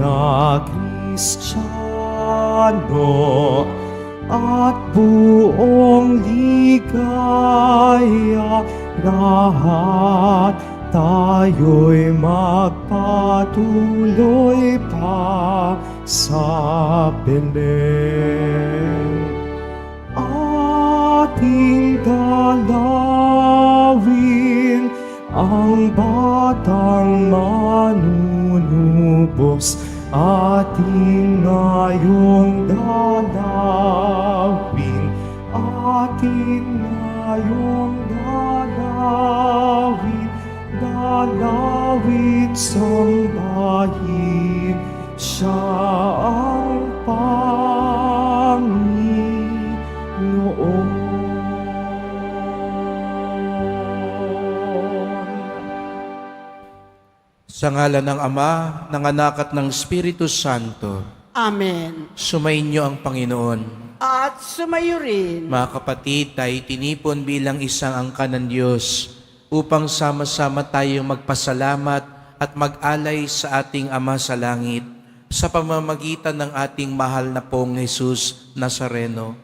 na Kristiyano at buong ligaya, lahat tayo'y magpatuloy pa sa Belen. Ating dalawin ang batang manunubos, ating ngayong dalawin, ating ngayong dalawin, dalawin sambahin, siya ang Panginoon. Sa ngalan ng Ama, ng Anak at ng Espiritu Santo. Amen. Sumainyo ang Panginoon. At sumayo rin. Mga kapatid, tayo tinipon bilang isang angkan ng Diyos upang sama-sama tayong magpasalamat at mag-alay sa ating Ama sa langit sa pamamagitan ng ating mahal na pong Jesus Nazareno.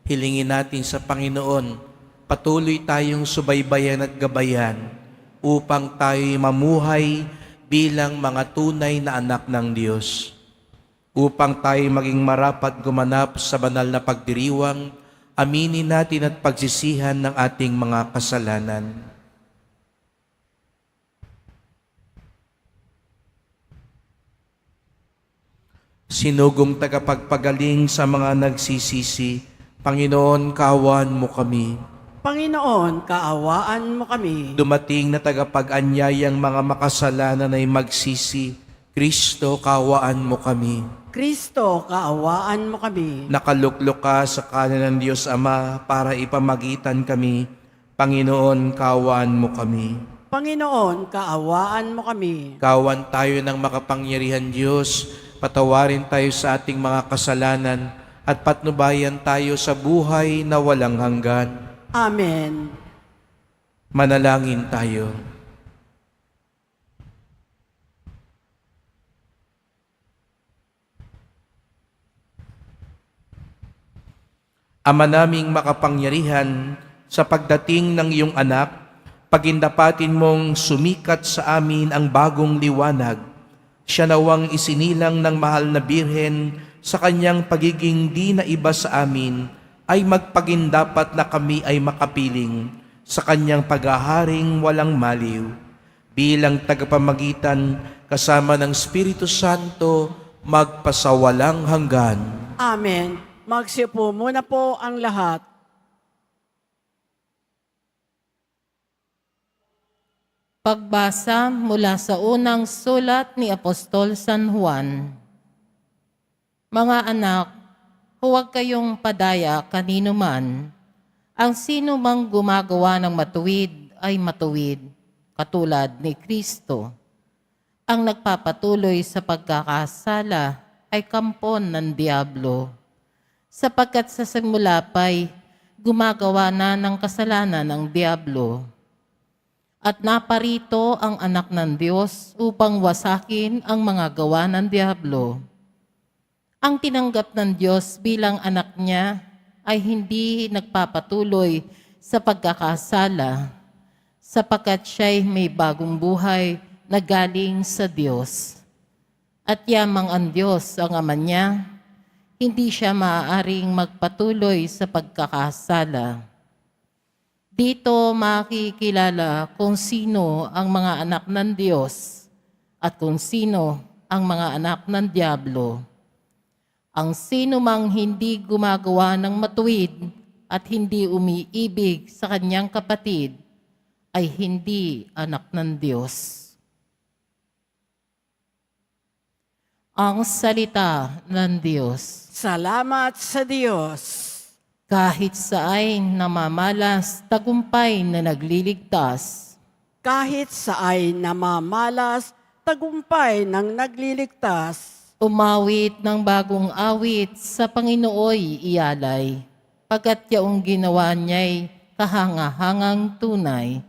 Hilingin natin sa Panginoon, patuloy tayong subaybayan at gabayan upang tayo'y mamuhay bilang mga tunay na anak ng Diyos. Upang tayo maging marapat gumanap sa banal na pagdiriwang, aminin natin at pagsisihan ng ating mga kasalanan. Sinugong tagapagpagaling sa mga nagsisisi, Panginoon, kaawaan mo kami. Panginoon, kaawaan mo kami. Dumating na tagapag-anyayang mga makasalanan ay magsisi, Kristo, kaawaan mo kami. Kristo, kaawaan mo kami. Nakaluklok ka sa kanan ng Diyos Ama para ipamagitan kami, Panginoon, kaawaan mo kami. Panginoon, kaawaan mo kami. Kawan tayo ng makapangyarihan Diyos, patawarin tayo sa ating mga kasalanan at patnubayan tayo sa buhay na walang hanggan. Amen. Manalangin tayo. Ama naming makapangyarihan, sa pagdating ng iyong anak, pagindapatin mong sumikat sa amin ang bagong liwanag. Siya nawang isinilang ng mahal na Birhen sa kanyang pagiging di na iba sa amin, ay magpagindapat na kami ay makapiling sa kanyang paghaharing walang maliw. Bilang tagapamagitan kasama ng Espiritu Santo, magpasawalang hanggan. Amen. Magsiupo muna po ang lahat. Pagbasa mula sa unang sulat ni Apostol San Juan. Mga anak, huwag kayong padaya kanino man. Ang sino mang gumagawa ng matuwid ay matuwid, katulad ni Kristo. Ang nagpapatuloy sa pagkakasala ay kampon ng diablo, sapagkat sa simula pa'y gumagawa na ng kasalanan ng diablo. At naparito ang anak ng Diyos upang wasakin ang mga gawa ng diablo. Ang tinanggap ng Diyos bilang anak niya ay hindi nagpapatuloy sa pagkakasala, sapagkat siya'y may bagong buhay na galing sa Diyos. At yamang ang Diyos ang ama niya, hindi siya maaaring magpatuloy sa pagkakasala. Dito makikilala kung sino ang mga anak ng Diyos at kung sino ang mga anak ng diablo. Ang sino mang hindi gumagawa ng matuwid at hindi umiibig sa kanyang kapatid ay hindi anak ng Diyos. Ang salita ng Diyos. Salamat sa Diyos. Kahit saay namamalas, tagumpay na nagliligtas. Kahit saay namamalas, tagumpay ng nagliligtas. Umawit ng bagong awit sa Panginooy ialay. Pagkat yaong ginawa niya'y kahanga-hangang tunay.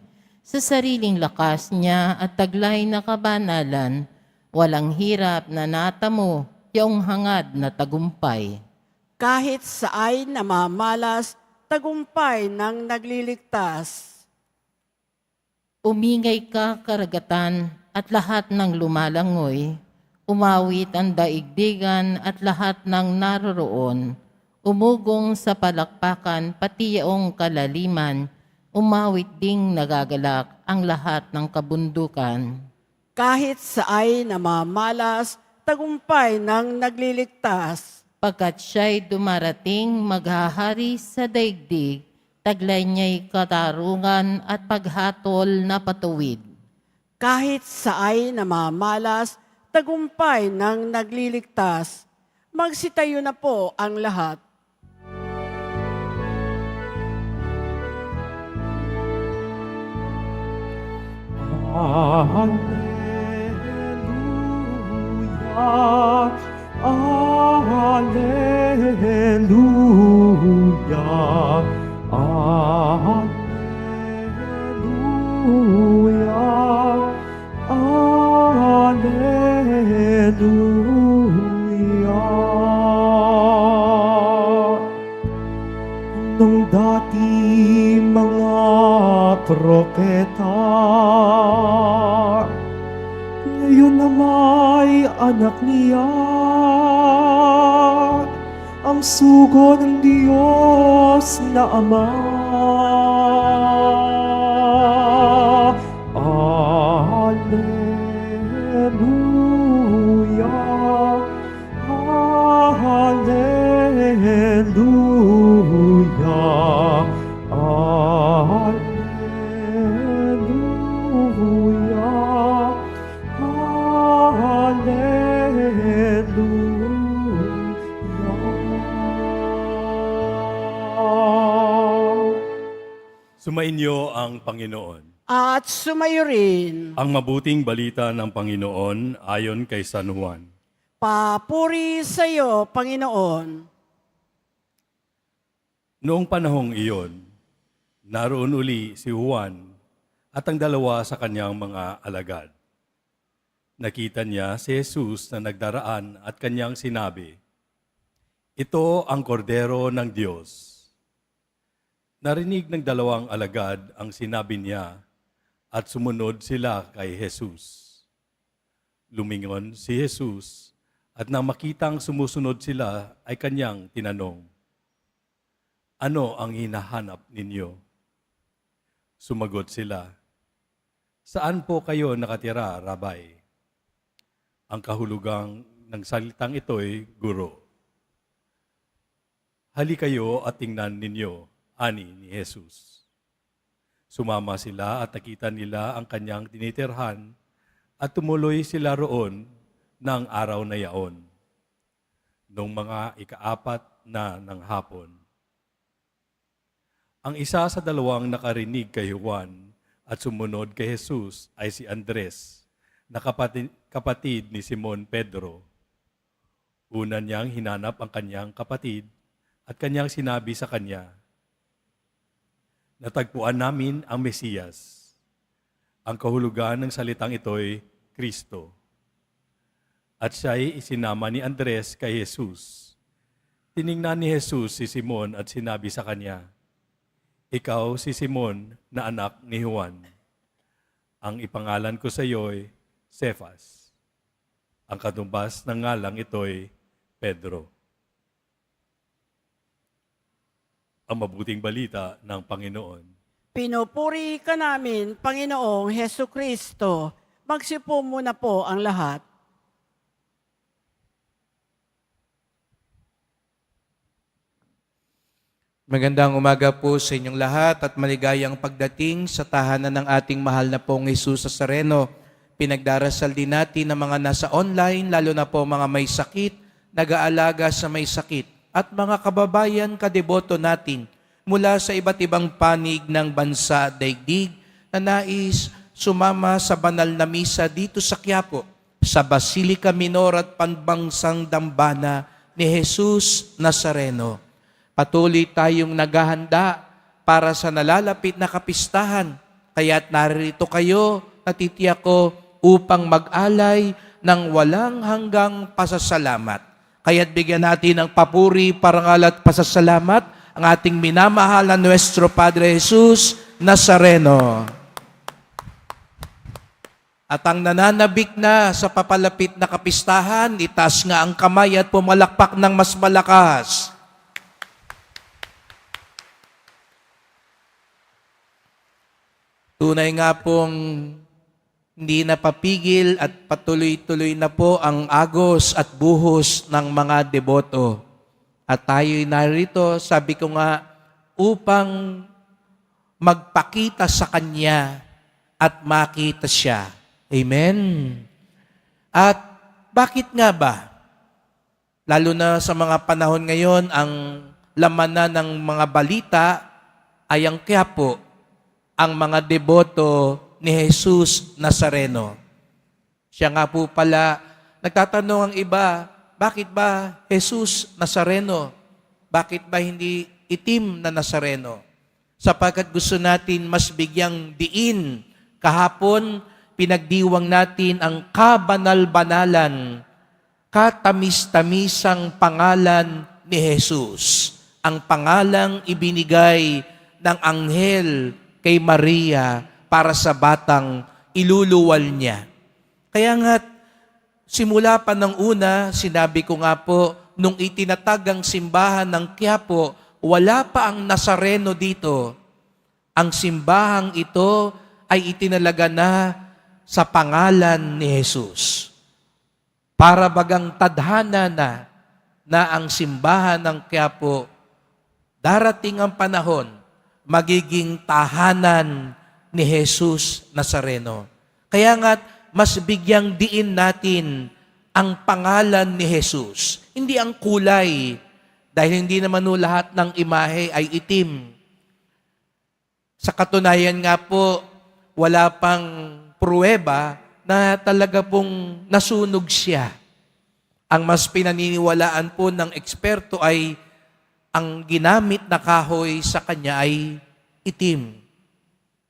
Sa sariling lakas niya at taglay na kabanalan, Walang hirap na natamo, yaong hangad na tagumpay. Kahit sa ay namamalas, tagumpay ng nagliligtas. Umingay ka, karagatan, at lahat ng lumalangoy. Umawit ang daigdigan at lahat ng naroroon. Umugong sa palakpakan, pati yaong kalaliman. Umawit ding nagagalak ang lahat ng kabundukan. Kahit sa ay namamalas, tagumpay ng nagliligtas. Pagkat siya'y dumarating maghahari sa daigdig, taglay niya'y katarungan at paghatol na patuwid. Kahit sa ay namamalas, tagumpay ng nagliligtas. Magsitayo na po ang lahat. Alleluia, Alleluia, Alleluia, Alleluia. Nung dati mga propeta, ngayon na may anak niya, ang sugo ng Diyos na Ama. Alleluia, Alleluia, Alleluia, Alleluia. Sumainyo ang Panginoon. At sumayo rin. Ang mabuting balita ng Panginoon ayon kay San Juan. Papuri sa iyo, Panginoon. Noong panahong iyon, naroon uli si Juan at ang dalawa sa kanyang mga alagad. Nakita niya si Jesus na nagdaraan at kanyang sinabi, "Ito ang kordero ng Diyos." Narinig ng dalawang alagad ang sinabi niya at sumunod sila kay Jesus. Lumingon si Jesus at nang makitang sumusunod sila ay kanyang tinanong, "Ano ang hinahanap ninyo?" Sumagot sila, "Saan po kayo nakatira, Rabay?" Ang kahulugang ng salitang ito'y guro. "Hali kayo at tingnan ninyo," ani ni Jesus. Sumama sila at nakita nila ang kanyang tinitirhan at tumuloy sila roon ng araw na yaon. Noong mga ikaapat na ng hapon. Ang isa sa dalawang nakarinig kay Juan at sumunod kay Jesus ay si Andres, na kapatid ni Simon Pedro. Una niyang hinanap ang kanyang kapatid at kanyang sinabi sa kanya, "Natagpuan namin ang Mesiyas." Ang kahulugan ng salitang ito'y Kristo. At siya'y isinama ni Andres kay Jesus. Tiningnan ni Jesus si Simon at sinabi sa kanya, "Ikaw si Simon na anak ni Juan. Ang ipangalan ko sa iyo'y Cephas." Ang katumbas ng ngalang ito'y Pedro. Ang mabuting balita ng Panginoon. Pinupuri ka namin, Panginoong Heso Kristo. Magsipo muna po ang lahat. Magandang umaga po sa inyong lahat at maligayang pagdating sa tahanan ng ating mahal na pong Jesus Nazareno. Pinagdarasal din natin ang mga nasa online, lalo na po mga may sakit, nag-aalaga sa may sakit, at mga kababayan kadeboto natin mula sa iba't ibang panig ng bansa at daigdig na nais sumama sa banal na misa dito sa Quiapo, sa Basilica Minor at Panbansang Dambana ni Jesus Nazareno. Patuloy tayong naghahanda para sa nalalapit na kapistahan. Kaya't narito kayo, natitiyak ko, upang mag-alay ng walang hanggang pasasalamat. Kaya't bigyan natin ng papuri, parangal at pasasalamat ang ating minamahal na Nuestro Padre Jesus Nazareno. At ang nananabik na sa papalapit na kapistahan, itaas nga ang kamay at pumalakpak ng mas malakas. Tunay nga pong hindi napapigil at patuloy-tuloy na po ang agos at buhos ng mga deboto. At tayo'y narito, sabi ko nga, upang magpakita sa Kanya at makita siya. Amen? At bakit nga ba? Lalo na sa mga panahon ngayon, ang laman na ng mga balita ay ang Quiapo, ang mga deboto ni Jesus Nazareno. Siya nga po pala, nagtatanong ang iba, bakit ba Jesus Nazareno? Bakit ba hindi itim na Nazareno? Sapagkat gusto natin mas bigyang diin. Kahapon, pinagdiwang natin ang kabanal-banalan, katamis-tamisang pangalan ni Jesus. Ang pangalang ibinigay ng anghel kay Maria para sa batang iluluwal niya. Kaya nga, simula pa ng una, sinabi ko nga po, nung itinatag ang simbahan ng Quiapo, wala pa ang Nazareno dito. Ang simbahang ito ay itinalaga na sa pangalan ni Jesus. Para bagang tadhana na ang simbahan ng Quiapo, darating ang panahon, magiging tahanan ni Jesus Nazareno. Kaya nga, mas bigyang diin natin ang pangalan ni Jesus. Hindi ang kulay, dahil hindi naman lahat ng imahe ay itim. Sa katunayan nga po, wala pang pruweba na talaga pong nasunog siya. Ang mas pinaniniwalaan po ng eksperto ay ang ginamit na kahoy sa kanya ay itim.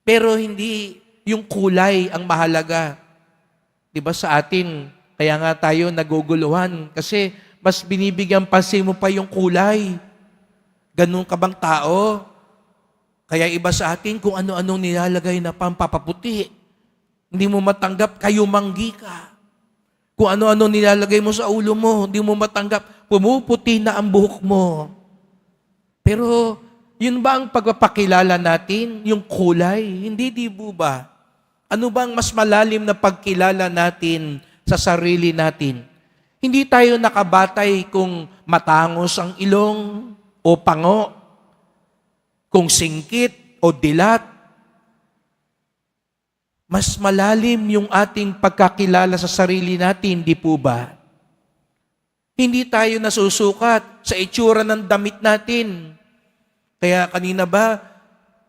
Pero hindi yung kulay ang mahalaga. Di ba sa atin, kaya nga tayo naguguluhan kasi mas binibigyan pansin mo pa yung kulay. Ganun ka bang tao? Kaya iba sa atin kung ano-anong nilalagay na pampapaputi. Hindi mo matanggap, kayo manggi ka. Kung ano-ano nilalagay mo sa ulo mo, hindi mo matanggap, pumuputi na ang buhok mo. Pero, yun ba ang pagpapakilala natin? Yung kulay? Hindi, di ba? Ano bang mas malalim na pagkilala natin sa sarili natin? Hindi tayo nakabatay kung matangos ang ilong o pango, kung singkit o dilat. Mas malalim yung ating pagkakilala sa sarili natin, di po ba? Hindi tayo nasusukat sa itsura ng damit natin. Kaya kanina ba,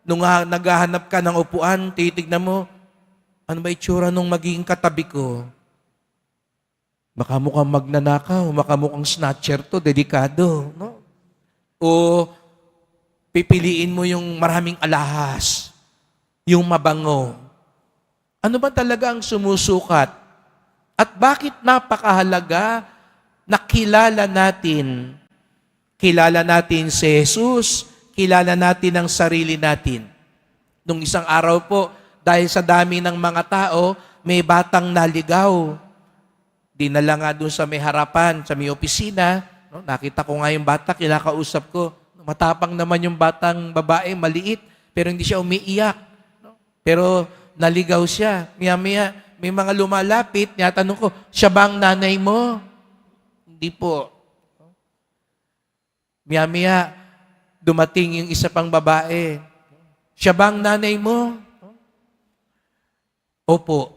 nung naghahanap ka ng upuan, titignan mo, ano ba itsura nung magiging katabi ko? Baka mukhang magnanakaw, baka mukhang snatcher to, dedikado. No? O pipiliin mo yung maraming alahas, yung mabango. Ano ba talaga ang sumusukat? At bakit napakahalaga na kilala natin si Jesus, kilala natin ang sarili natin. Nung isang araw po, dahil sa dami ng mga tao, may batang naligaw. Dinala nga doon sa may harapan, sa may opisina. No? Nakita ko nga yung bata, kinakausap ko. Matapang naman yung batang babae, maliit, pero hindi siya umiiyak. No? Pero naligaw siya. Maya-maya, may mga lumalapit, tinatanong ko, siya ba ang nanay mo? Hindi po. Maya-maya, dumating yung isa pang babae. Siya ba ang nanay mo? Opo.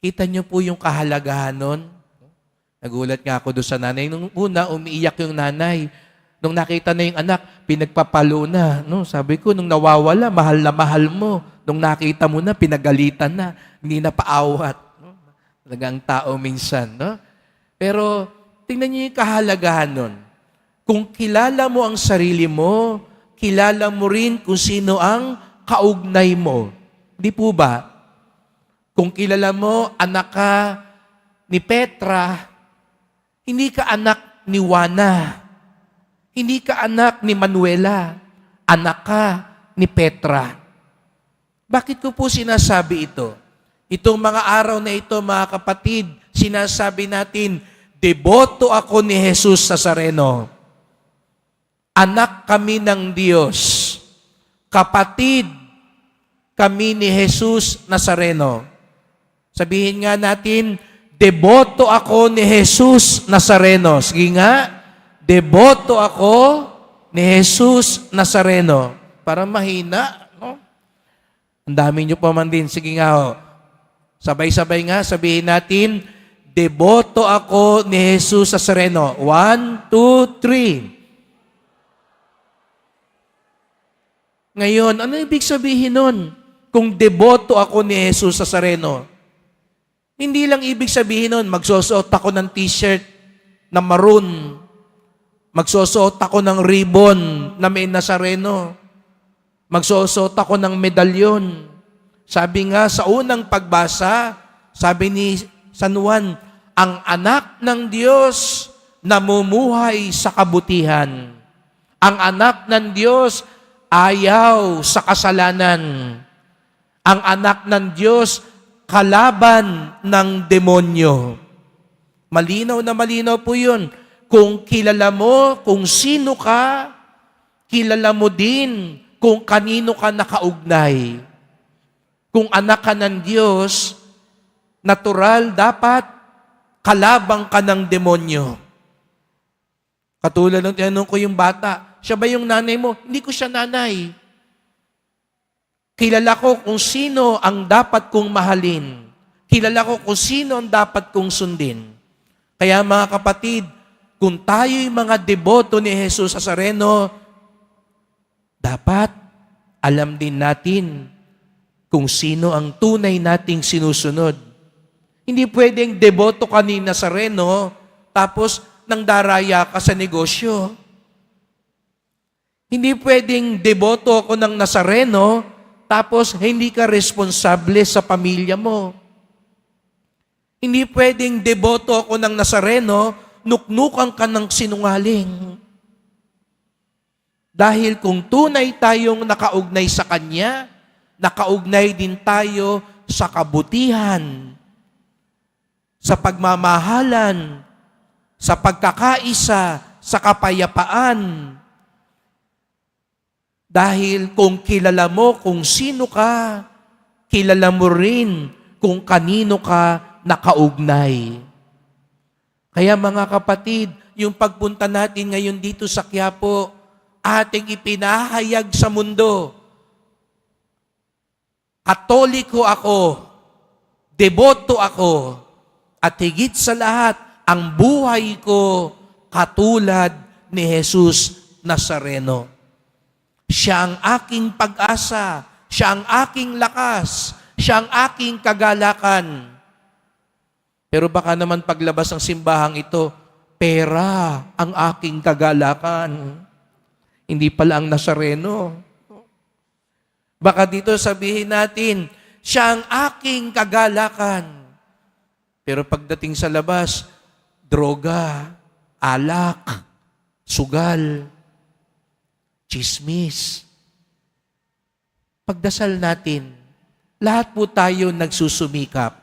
Kita niyo po yung kahalagahan nun? Nagulat nga ako doon sa nanay. Nung una, umiiyak yung nanay. Nung nakita na yung anak, pinagpapalo na. No? Sabi ko, nung nawawala, mahal na mahal mo. Nung nakita mo na, pinagalitan na. Hindi na paawat. No? Talagang tao minsan. No? Pero, tingnan niyo yung kahalagahan nun. Kung kilala mo ang sarili mo, kilala mo rin kung sino ang kaugnay mo. Di po ba? Kung kilala mo, anak ka ni Petra, hindi ka anak ni Juana. Hindi ka anak ni Manuela. Anak ka ni Petra. Bakit ko po sinasabi ito? Itong mga araw na ito, mga kapatid, sinasabi natin, deboto ako ni Jesus Nazareno. Anak kami ng Diyos. Kapatid kami ni Jesus Nazareno. Sabihin nga natin, deboto ako ni Jesus Nazareno. Sige nga, deboto ako ni Jesus Nazareno. Para mahina, no? Ang dami nyo pa man din. Sige nga, ho. Sabay-sabay nga, sabihin natin, deboto ako ni Jesus Nazareno. 1, 2, 3. Ngayon, ano ibig sabihin nun? Kung deboto ako ni Jesus Nazareno, hindi lang ibig sabihin nun, magsusuot ako ng t-shirt na maroon, magsusuot ako ng ribbon na may Nazareno, magsusuot ako ng medalyon. Sabi nga sa unang pagbasa, sabi ni San Juan, ang anak ng Diyos namumuhay sa kabutihan. Ang anak ng Diyos ayaw sa kasalanan. Ang anak ng Diyos, kalaban ng demonyo. Malinaw na malinaw po yun. Kung kilala mo kung sino ka, kilala mo din kung kanino ka nakaugnay. Kung anak ka ng Diyos, natural dapat kalabang ka ng demonyo. Katulad ng tinanong ko yung bata, siya ba yung nanay mo? Hindi ko siya nanay. Kilala ko kung sino ang dapat kong mahalin. Kilala ko kung sino ang dapat kong sundin. Kaya mga kapatid, kung tayo'y mga deboto ni Jesus Nazareno, dapat alam din natin kung sino ang tunay nating sinusunod. Hindi pwedeng deboto ka ni Nazareno, tapos nang daraya ka sa negosyo. Hindi pwedeng deboto ako ng Nazareno, tapos hindi ka responsable sa pamilya mo. Hindi pwedeng deboto ako ng Nazareno, nuknukan ka ng sinungaling. Dahil kung tunay tayong nakaugnay sa Kanya, nakaugnay din tayo sa kabutihan, sa pagmamahalan, sa pagkakaisa, sa kapayapaan. Dahil kung kilala mo kung sino ka, kilala mo rin kung kanino ka nakaugnay. Kaya mga kapatid, yung pagpunta natin ngayon dito sa Quiapo, ating ipinahayag sa mundo. Katoliko ako, deboto ako, at higit sa lahat, ang buhay ko katulad ni Jesus Nazareno. Siya ang aking pag-asa, siya ang aking lakas, siya ang aking kagalakan. Pero baka naman paglabas ng simbahang ito, pera ang aking kagalakan. Hindi pala ang Nazareno. Baka dito sabihin natin, siya ang aking kagalakan. Pero pagdating sa labas, droga, alak, sugal, chismis. Pagdasal natin, lahat po tayo nagsusumikap.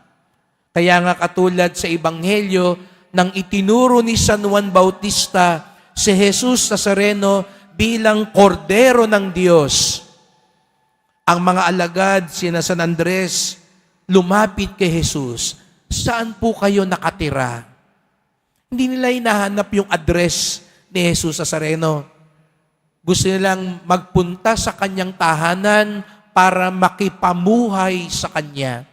Kaya nga katulad sa Ebanghelyo, nang itinuro ni San Juan Bautista si Jesus Nazareno bilang kordero ng Diyos. Ang mga alagad, sina San Andres, lumapit kay Jesus. Saan po kayo nakatira? Hindi nila hinahanap yung address ni Jesus Nazareno. Gusto nilang magpunta sa kanyang tahanan para makipamuhay sa kanya.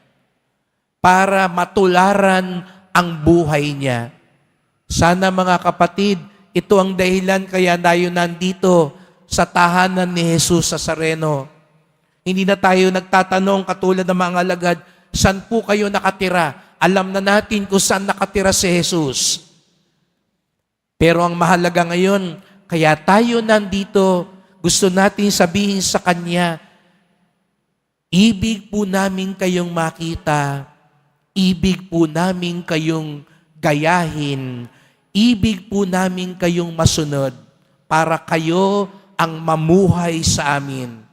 Para matularan ang buhay niya. Sana mga kapatid, ito ang dahilan kaya tayo nandito sa tahanan ni Jesus Nazareno. Hindi na tayo nagtatanong katulad ng mga alagad, saan po kayo nakatira? Alam na natin kung saan nakatira si Jesus. Pero ang mahalaga ngayon, kaya tayo nandito, gusto natin sabihin sa Kanya, ibig po namin kayong makita ibig po namin kayong gayahin, ibig po namin kayong masunod para kayo ang mamuhay sa amin.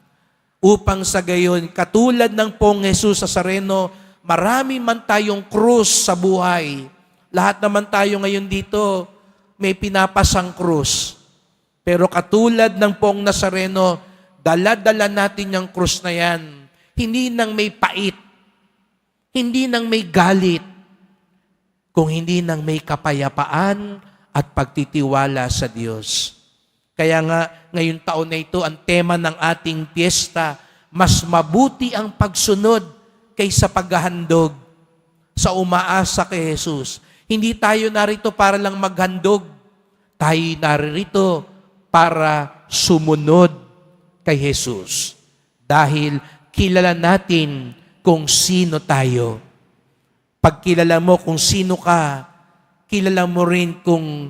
Upang sa gayon, katulad ng pong Jesus Nazareno, marami man tayong krus sa buhay. Lahat naman tayo ngayon dito, may pinapasang krus. Pero katulad ng pong Nazareno, dala-dala natin yung krus na yan. Hindi nang may pait, hindi nang may galit, kung hindi nang may kapayapaan at pagtitiwala sa Diyos. Kaya nga, ngayong taon na ito, ang tema ng ating piyesta, mas mabuti ang pagsunod kaysa paghahandog sa umaasa kay Jesus. Hindi tayo narito para lang maghandog. Tayo narito para sumunod kay Jesus. Dahil kilala natin kung sino tayo. Pag kilala mo kung sino ka, kilala mo rin kung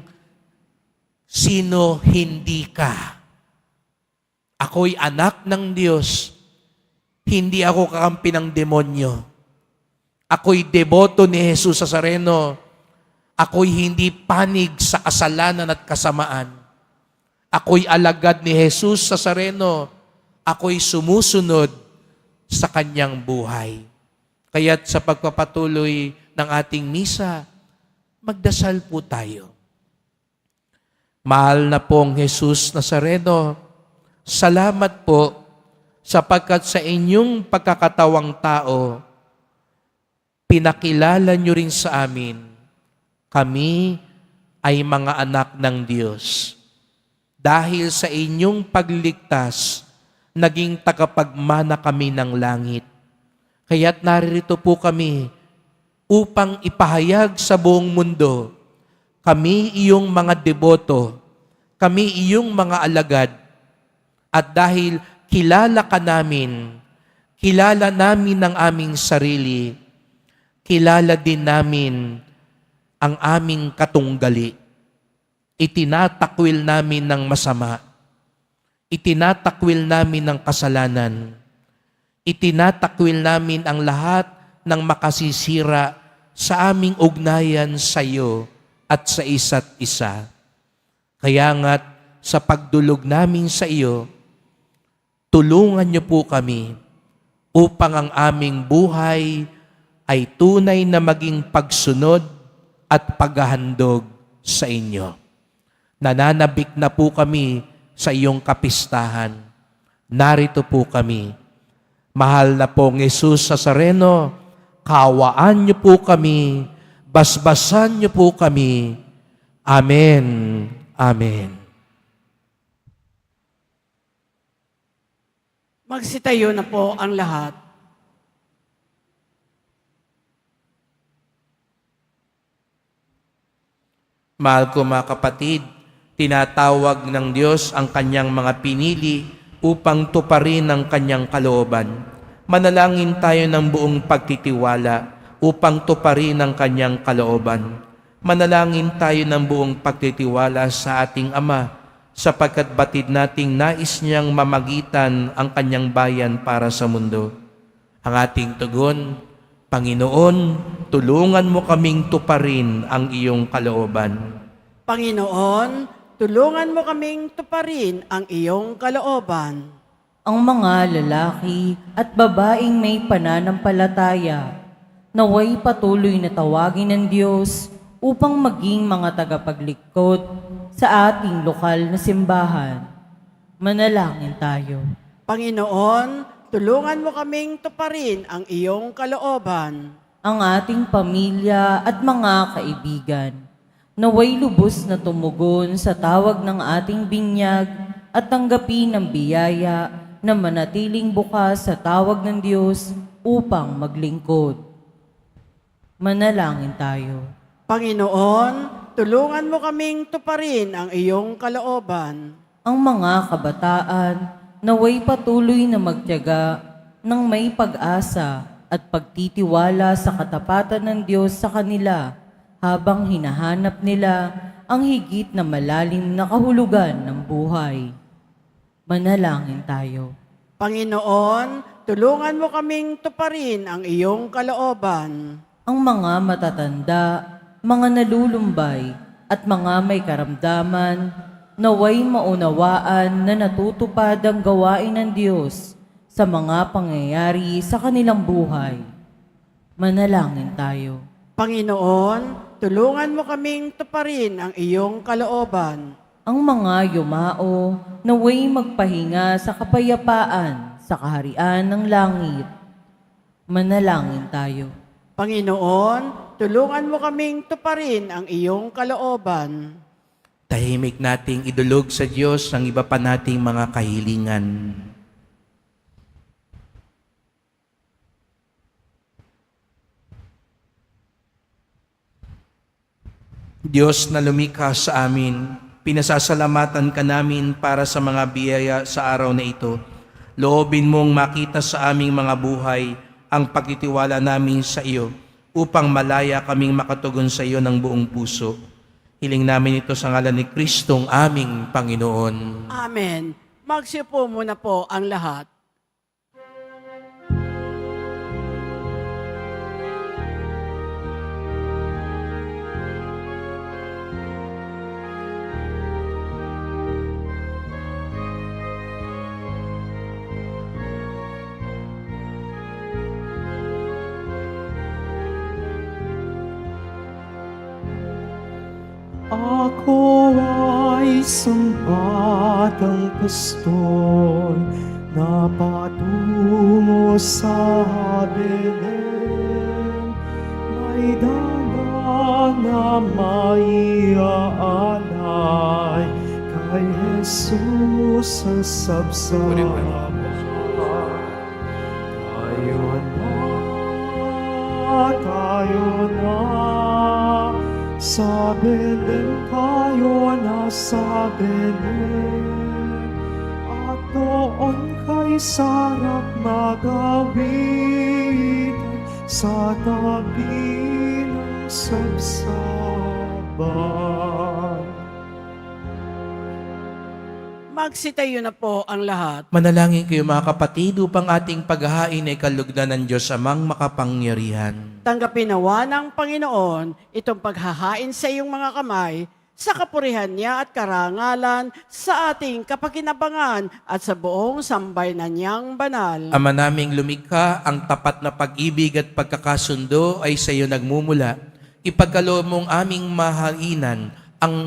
sino hindi ka. Ako'y anak ng Diyos. Hindi ako kakampi ng demonyo. Ako'y deboto ni Jesus Nazareno. Ako'y hindi panig sa kasalanan at kasamaan. Ako'y alagad ni Jesus Nazareno. Ako'y sumusunod sa kanyang buhay. Kaya't sa pagpapatuloy ng ating misa, magdasal po tayo. Mahal na pong Jesus Nazareno, salamat po sapagkat sa inyong pagkakatawang tao, pinakilala nyo rin sa amin, kami ay mga anak ng Diyos. Dahil sa inyong pagligtas, naging tagapagmana kami ng langit. Kaya't naririto po kami upang ipahayag sa buong mundo, kami iyong mga deboto, kami iyong mga alagad, at dahil kilala ka namin, kilala namin ang aming sarili, kilala din namin ang aming katunggali. Itinatakwil namin ng masama, itinatakwil namin ng kasalanan, itinatakwil namin ang lahat ng makasisira sa aming ugnayan sa iyo at sa isa't isa. Kaya nga't sa pagdulog namin sa iyo, tulungan niyo po kami upang ang aming buhay ay tunay na maging pagsunod at paghahandog sa inyo. Nananabik na po kami sa iyong kapistahan. Narito po kami. Mahal na pong Jesus Nazareno, kawaan niyo po kami, basbasan niyo po kami. Amen. Amen. Magsitayo na po ang lahat. Mahal ko mga kapatid, tinatawag ng Diyos ang kanyang mga pinili upang tuparin ang kanyang kalooban. Manalangin tayo ng buong pagtitiwala upang tuparin ang kanyang kalooban. Manalangin tayo ng buong pagtitiwala sa ating Ama, sapagkat batid nating nais niyang mamagitan ang kanyang bayan para sa mundo. Ang ating tugon, Panginoon, tulungan mo kaming tuparin ang iyong kalooban. Panginoon, tulungan mo kaming tuparin ang iyong kalooban. Ang mga lalaki at babaeng may pananampalataya, naway patuloy na tawagin ng Diyos upang maging mga tagapaglikod sa ating lokal na simbahan. Manalangin tayo. Panginoon, tulungan mo kaming tuparin ang iyong kalooban. Ang ating pamilya at mga kaibigan, naway lubos na tumugon sa tawag ng ating binyag at tanggapin ang biyaya na manatiling bukas sa tawag ng Diyos upang maglingkod. Manalangin tayo. Panginoon, tulungan mo kaming tuparin ang iyong kalooban. Ang mga kabataan naway patuloy na magtiyaga ng may pag-asa at pagtitiwala sa katapatan ng Diyos sa kanila habang hinahanap nila ang higit na malalim na kahulugan ng buhay. Manalangin tayo. Panginoon, tulungan mo kaming tuparin ang iyong kalooban. ang mga matatanda, mga nalulumbay, at mga may karamdaman, naway maunawaan na natutupad ang gawain ng Diyos sa mga pangyayari sa kanilang buhay. Manalangin tayo. Panginoon, tulungan mo kaming tuparin ang iyong kalooban. Ang mga yumao naway magpahinga sa kapayapaan sa kaharian ng langit. Manalangin tayo. Panginoon, tulungan mo kaming tuparin ang iyong kalooban. Tahimik nating idulog sa Diyos ang iba pa nating mga kahilingan. Diyos na lumikha sa amin, pinasasalamatan ka namin para sa mga biyaya sa araw na ito. Loobin mong makita sa aming mga buhay ang pagtitiwala namin sa iyo upang malaya kaming makatugon sa iyo ng buong puso. Hiling namin ito sa ngalan ni Kristong aming Panginoon. Amen. Magsiupo muna po ang lahat. Ako ay sambatang pastor na patungo sa Belen. May dala na maiaalay kay Jesus sa sabsaban. Tayo na, sa Belen tayo na sa Belen, at doon kay sarap magawitan sa tabi ng sabsaban. Magsitayo na po ang lahat. Manalangin kayo mga kapatid upang ating paghahain ay kalugdan ng Diyos amang makapangyarihan. Tanggapin nawa ng Panginoon itong paghahain sa iyong mga kamay sa kapurihan niya at karangalan sa ating kapakinabangan at sa buong sambayanan niyang banal. Ama naming lumikha, ang tapat na pag-ibig at pagkakasundo ay sa iyo nagmumula. Ipagkaloob mong aming mahalinan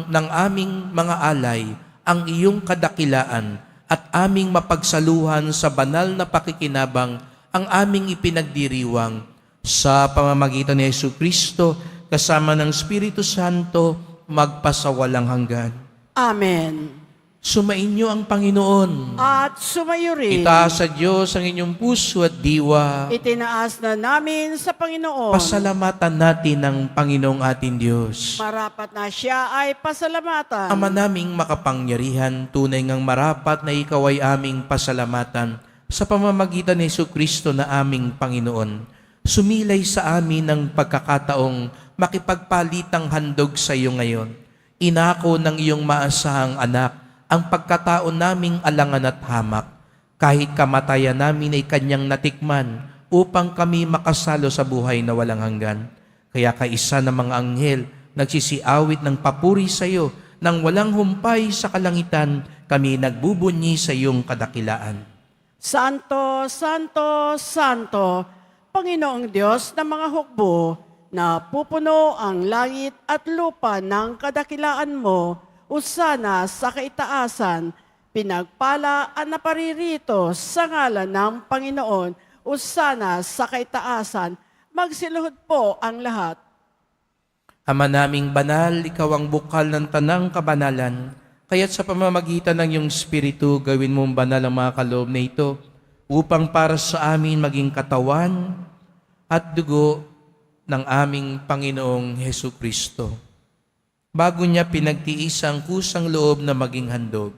ng aming mga alay, ang iyong kadakilaan at aming mapagsaluhan sa banal na pakikinabang ang aming ipinagdiriwang sa pamamagitan ni Jesucristo kasama ng Espiritu Santo magpasawalang hanggan. Amen. Sumainyo ang Panginoon. At sumayo rin. Itaas sa Diyos ang inyong puso at diwa. Itinaas na namin sa Panginoon. Pasalamatan natin ang Panginoong ating Diyos. Marapat na siya ay pasalamatan. Ama naming makapangyarihan, tunay ngang marapat na ikaw ay aming pasalamatan sa pamamagitan ni Jesucristo na aming Panginoon. Sumilay sa amin ng pagkakataong makipagpalitang handog sa iyo ngayon. Inako ng iyong maasahang anak ang pagkatao naming alangan at hamak. Kahit kamatayan namin ay kanyang natikman upang kami makasalo sa buhay na walang hanggan. Kaya kaisa ng mga anghel nagsisiawit ng papuri sa iyo, nang walang humpay sa kalangitan kami nagbubunyi sa iyong kadakilaan. Santo, Santo, Santo, Panginoong Diyos ng mga hukbo, na pupuno ang langit at lupa ng kadakilaan mo, usana sa kaitaasan, pinagpala ang naparirito sa ngalan ng Panginoon, usana sa kaitaasan, magsiluhod po ang lahat. Ama naming banal, ikaw ang bukal ng tanang kabanalan, kaya't sa pamamagitan ng iyong Espiritu, gawin mong banal ang mga kaloob na ito, upang para sa amin maging katawan at dugo ng aming Panginoong Hesukristo. Bago niya pinagtiis ang kusang loob na maging handog,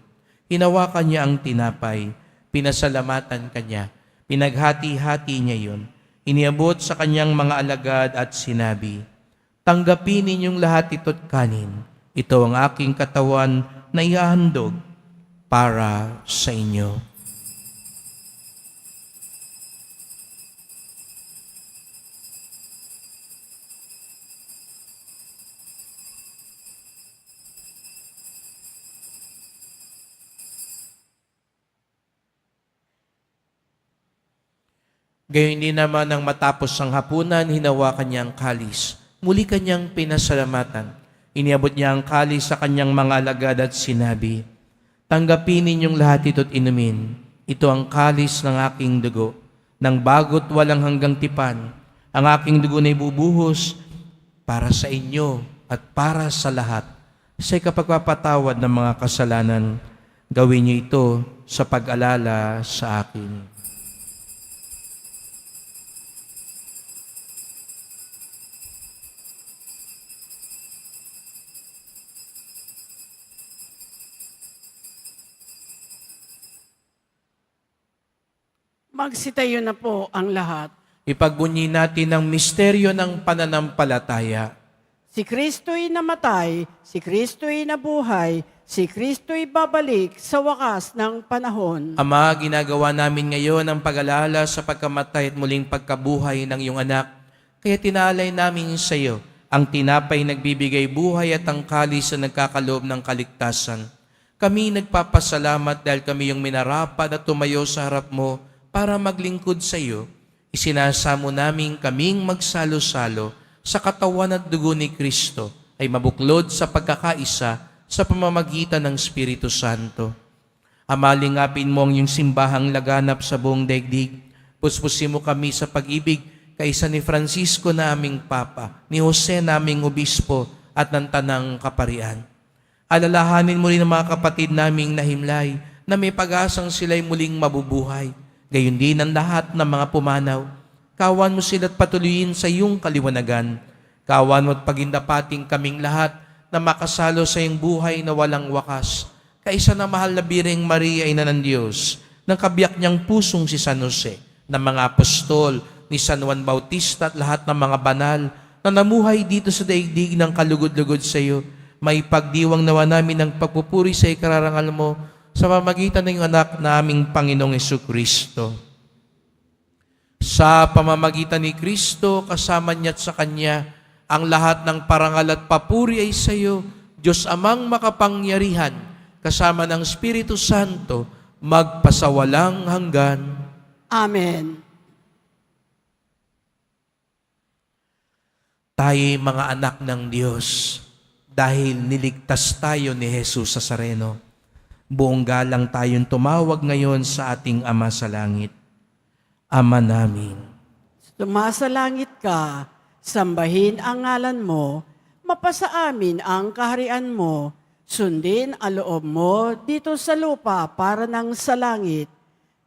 hinawakan niya ang tinapay, pinasalamatan kanya, pinaghati-hati niya yun, iniabot sa kanyang mga alagad at sinabi, "Tanggapin ninyong lahat ito't kanin, ito ang aking katawan na ihahandog para sa inyo." Gayon din naman nang matapos ang hapunan, hinawakan niya ang kalis. Muli kanyang pinasalamatan. Iniabot niya ang kalis sa kanyang mga alagad at sinabi, "Tanggapin ninyong lahat ito't inumin. Ito ang kalis ng aking dugo, ng bago't walang hanggang tipan. Ang aking dugo na ibubuhos para sa inyo at para sa lahat. Sa kapagpapatawad ng mga kasalanan, gawin niyo ito sa pag-alala sa akin." Magsitayo na po ang lahat. Ipagbunyi natin ang misteryo ng pananampalataya. Si Kristo'y namatay, si Kristo'y nabuhay, si Kristo'y babalik sa wakas ng panahon. Ama, ginagawa namin ngayon ang pag-alala sa pagkamatay at muling pagkabuhay ng iyong anak. Kaya tinaalay namin sa iyo ang tinapay nagbibigay buhay at ang kalis na nagkakaloob ng kaligtasan. Kami nagpapasalamat dahil kami yung minarapat at tumayo sa harap mo para maglingkod sa iyo. Isinasamo namin kaming magsalo-salo sa katawan at dugo ni Kristo ay mabuklod sa pagkakaisa sa pamamagitan ng Espiritu Santo. Amalingapin mo ang iyong simbahang laganap sa buong daigdig. Puspusin mo kami sa pag-ibig kaisa ni Francisco na aming Papa, ni Jose na aming Obispo at ng Tanang Kaparian. Alalahanin mo rin ang mga kapatid naming nahimlay na may pag-asang sila'y muling mabubuhay. Gayon din ang lahat ng mga pumanaw. Kawan mo sila't patuloyin sa iyong kaliwanagan. Kawan mo at pagindapating kaming lahat na makasalo sa iyong buhay na walang wakas. Kaisa na mahal na Birheng Maria, Ina ng Diyos, ng kabiyak niyang pusong si San Jose, ng mga apostol, ni San Juan Bautista at lahat ng mga banal na namuhay dito sa daigdig ng kalugod-lugod sa iyo. May pagdiwang nawa namin ng pagpupuri sa ikararangal mo sa pamamagitan ng iyong anak na aming Panginoong Jesucristo. Sa pamamagitan ni Kristo, kasama niya at sa Kanya, ang lahat ng parangal at papuri ay sa iyo, Diyos Amang makapangyarihan, kasama ng Espiritu Santo, magpasawalang hanggan. Amen. Tayo'y mga anak ng Diyos dahil niligtas tayo ni Jesus Nazareno. Buong galang tayong tumawag ngayon sa ating Ama sa Langit. Ama namin, Tumasa langit ka, sambahin ang ngalan mo, mapasa amin ang kaharian mo, sundin ang loob mo dito sa lupa para nang sa langit.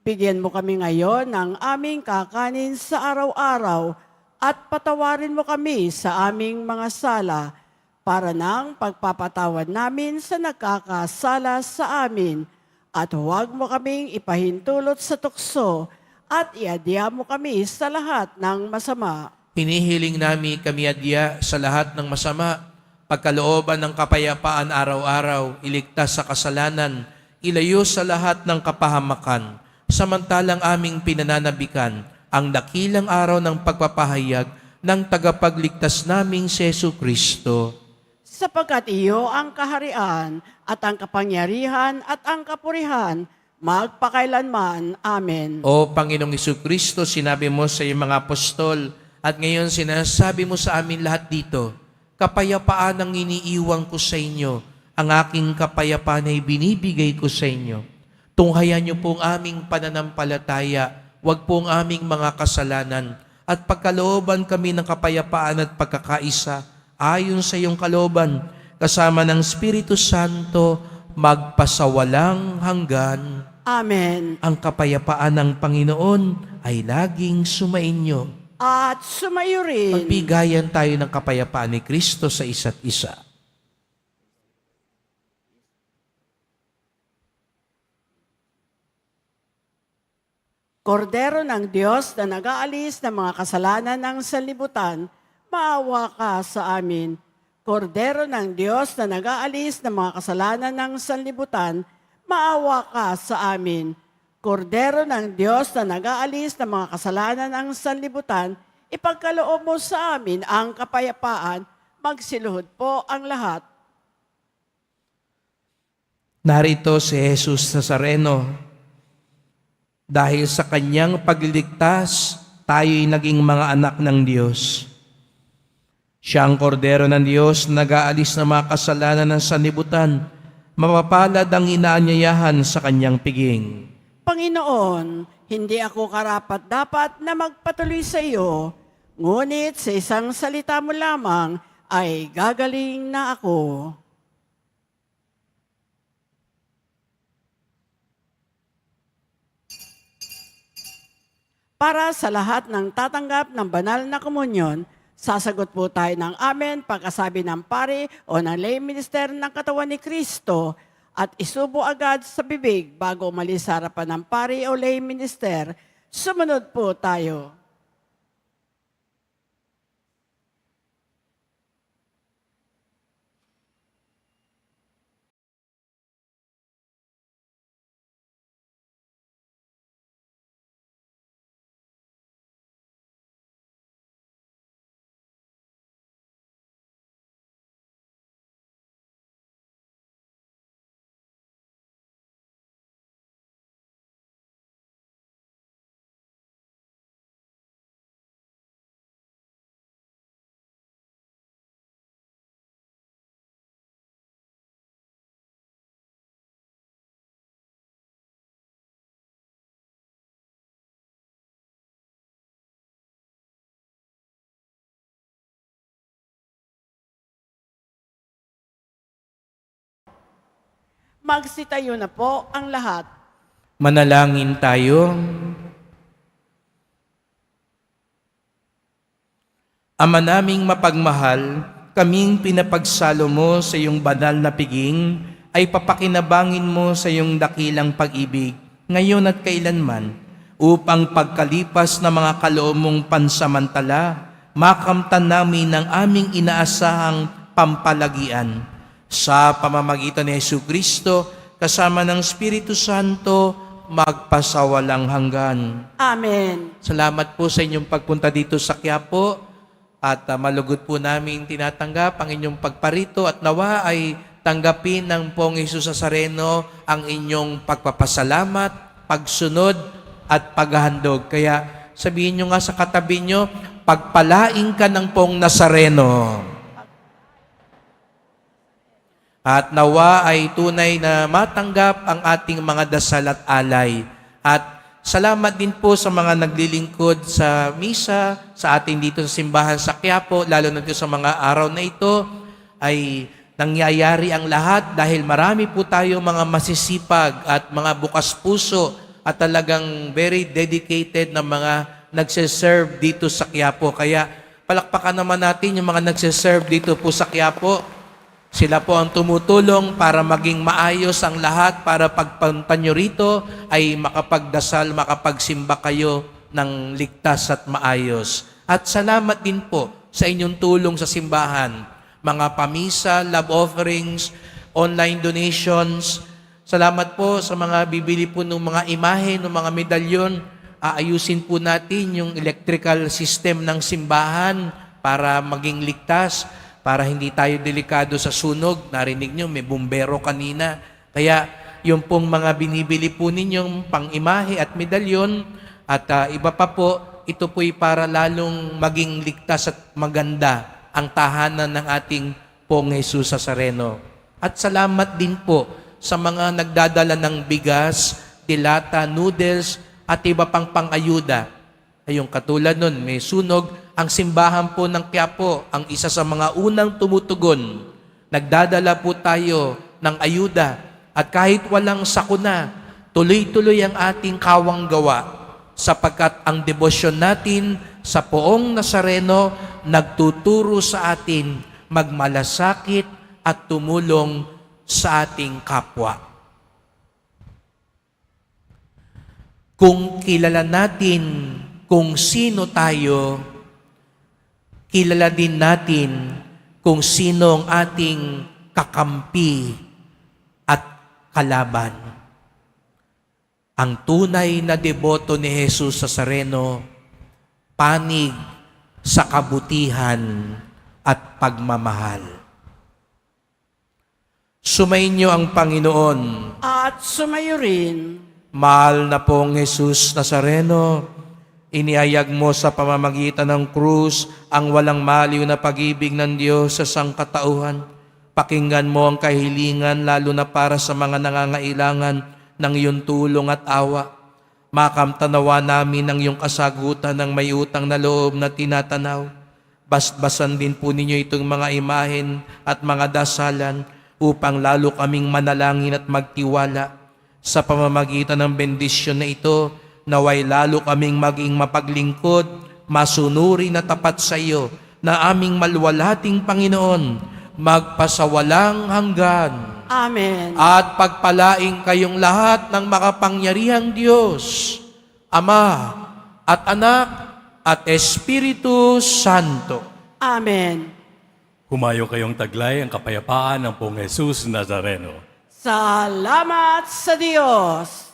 Bigyan mo kami ngayon ng aming kakanin sa araw-araw at patawarin mo kami sa aming mga sala para nang pagpapatawad namin sa nagkakasala sa amin at huwag mo kaming ipahintulot sa tukso at iadya mo kami sa lahat ng masama. hinihiling namin kami adya sa lahat ng masama, pagkalooban ng kapayapaan araw-araw, iligtas sa kasalanan, ilayo sa lahat ng kapahamakan, samantalang aming pinananabikan ang dakilang araw ng pagpapahayag ng tagapagligtas naming si Jesucristo. Sapagkat iyo ang kaharian at ang kapangyarihan at ang kapurihan magpakailanman. Amen. O Panginoong Jesucristo, sinabi mo sa iyong mga apostol at ngayon sinasabi mo sa amin lahat dito, kapayapaan ang iniiwan ko sa inyo, ang aking kapayapaan ay binibigay ko sa inyo. Tunghayan niyo po ang aming pananampalataya, wag po ang aming mga kasalanan, at pagkalooban kami ng kapayapaan at pagkakaisa, ayon sa iyong kalooban, kasama ng Espiritu Santo, magpasawalang hanggan. Amen. Ang kapayapaan ng Panginoon ay laging sumainyo. At sumayo rin. Magbigayan tayo ng kapayapaan ni Kristo sa isa't isa. Kordero ng Diyos na nag-aalis ng mga kasalanan ng sanlibutan, maawa ka sa amin. Kordero ng Diyos na nag-aalis ng mga kasalanan ng sanlibutan, maawa ka sa amin. Kordero ng Diyos na nag-aalis ng mga kasalanan ng sanlibutan, ipagkaloob mo sa amin ang kapayapaan, magsiluhod po ang lahat. Narito si Jesus Nazareno. Dahil sa kanyang pagliligtas, tayo'y naging mga anak ng Diyos. Siya ang kordero ng Diyos, nag-aalis ng mga kasalanan ng sanlibutan. Mapapalad ang inaanyayahan sa kanyang piging. Panginoon, hindi ako karapat-dapat na magpatuloy sa iyo, ngunit sa isang salita mo lamang ay gagaling na ako. Para sa lahat ng tatanggap ng banal na komunyon, sasagot po tayo ng amen pagkasabi ng pari o ng lay minister ng katawan ni Kristo at isubo agad sa bibig bago umalis sa harapan ng pari o lay minister. Sumunod po tayo. Magsitayo na po ang lahat. Manalangin tayo. Ama naming mapagmahal, kaming pinapagsalo mo sa iyong banal na piging, ay papakinabangin mo sa iyong dakilang pag-ibig, ngayon at kailanman, upang pagkalipas ng mga kaloob mong pansamantala, makamtan namin ang aming inaasahang pampalagian. Sa pamamagitan ni Jesucristo, kasama ng Espiritu Santo, magpasawalang hanggan. Amen. Salamat po sa inyong pagpunta dito sa Quiapo at malugod po namin tinatanggap ang inyong pagparito at nawa ay tanggapin ng Poong Jesus Nazareno ang inyong pagpapasalamat, pagsunod at paghahandog. Kaya sabihin nyo nga sa katabi nyo, pagpalaing ka ng Poong Nazareno. At nawa ay tunay na matanggap ang ating mga dasal at alay. At salamat din po sa mga naglilingkod sa misa, sa ating dito sa simbahan sa Quiapo, lalo na dito sa mga araw na ito, ay nangyayari ang lahat dahil marami po tayo mga masisipag at mga bukas puso at talagang very dedicated na mga nagsiserve dito sa Quiapo. Kaya palakpakan naman natin yung mga nagsiserve dito po sa Quiapo. Sila po ang tumutulong para maging maayos ang lahat para pagpunta nyo rito ay makapagdasal, makapagsimba kayo ng ligtas at maayos. At salamat din po sa inyong tulong sa simbahan. Mga pamisa, love offerings, online donations. Salamat po sa mga bibili po ng mga imahe, ng mga medalyon. Aayusin po natin yung electrical system ng simbahan para maging ligtas, para hindi tayo delikado sa sunog. Narinig nyo, may bumbero kanina. Kaya yung pong mga binibili po ninyong pang-imahe at medalyon at iba pa po, ito po'y para lalong maging ligtas at maganda ang tahanan ng ating Poong Jesus Nazareno. At salamat din po sa mga nagdadala ng bigas, dilata, noodles at iba pang pang-ayuda. Ayun, katulad nun, may sunog. Ang simbahan po ng Quiapo, ang isa sa mga unang tumutugon. Nagdadala po tayo ng ayuda at kahit walang sakuna, tuloy-tuloy ang ating kawang gawa sapagkat ang debosyon natin sa Poong Nazareno nagtuturo sa atin magmalasakit at tumulong sa ating kapwa. Kung kilala natin kung sino tayo, kilala din natin kung sino ang ating kakampi at kalaban. Ang tunay na deboto ni Jesus Nazareno, panig sa kabutihan at pagmamahal. Sumainyo ang Panginoon. At sumayo rin. Mahal na pong Jesus Nazareno, Inihayag mo sa pamamagitan ng krus ang walang maliw na pag-ibig ng Diyos sa sangkatauhan. Pakinggan mo ang kahilingan lalo na para sa mga nangangailangan ng iyong tulong at awa. Makamtanawa namin ang iyong kasagutan ng may utang na loob na tinatanaw. Basbasan din po ninyo itong mga imahen at mga dasalan upang lalo kaming manalangin at magtiwala. Sa pamamagitan ng bendisyon na ito, naway lalo kaming maging mapaglingkod, masunuri na tapat sa iyo, na aming maluwalhating Panginoon, magpasawalang hanggan. Amen. At pagpalaing kayong lahat ng makapangyarihang Diyos, Ama at Anak at Espiritu Santo. Amen. Humayo kayong taglay ang kapayapaan ng Pong Jesus Nazareno. Salamat sa Diyos.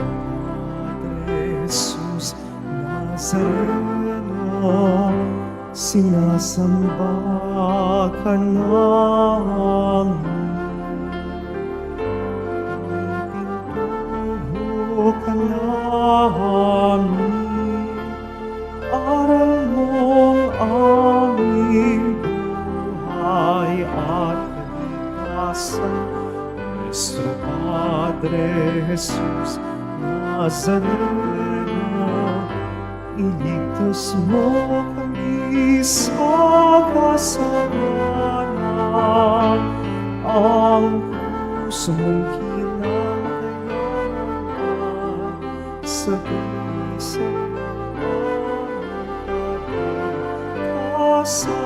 Padre Jesus Nazareno, sinasamba ka namin. Pintuho ka namin, aral mong aming buhay at kaligtasan. Nuestro Padre Jesus Nazareno, iligtas mo kami sa kasalanan. Ang puso mong kinakayanan sa bisig ng kaligtasan.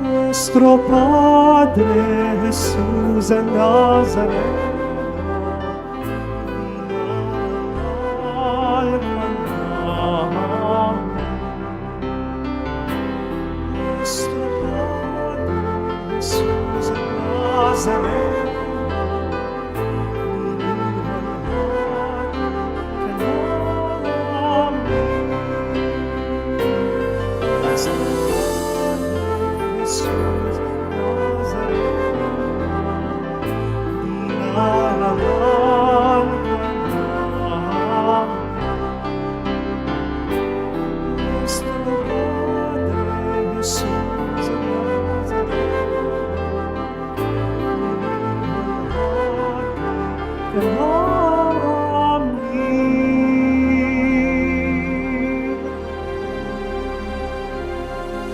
Nuestro Padre Jesus Nazareno, minamahal ka namin. Nuestro Padre Jesus Nazareno, minamahal ka namin. Nuestro Jesus Nazareno, dinaraman ka namin. Nuestro Padre Jesus Nazareno, dinaraman ka namin.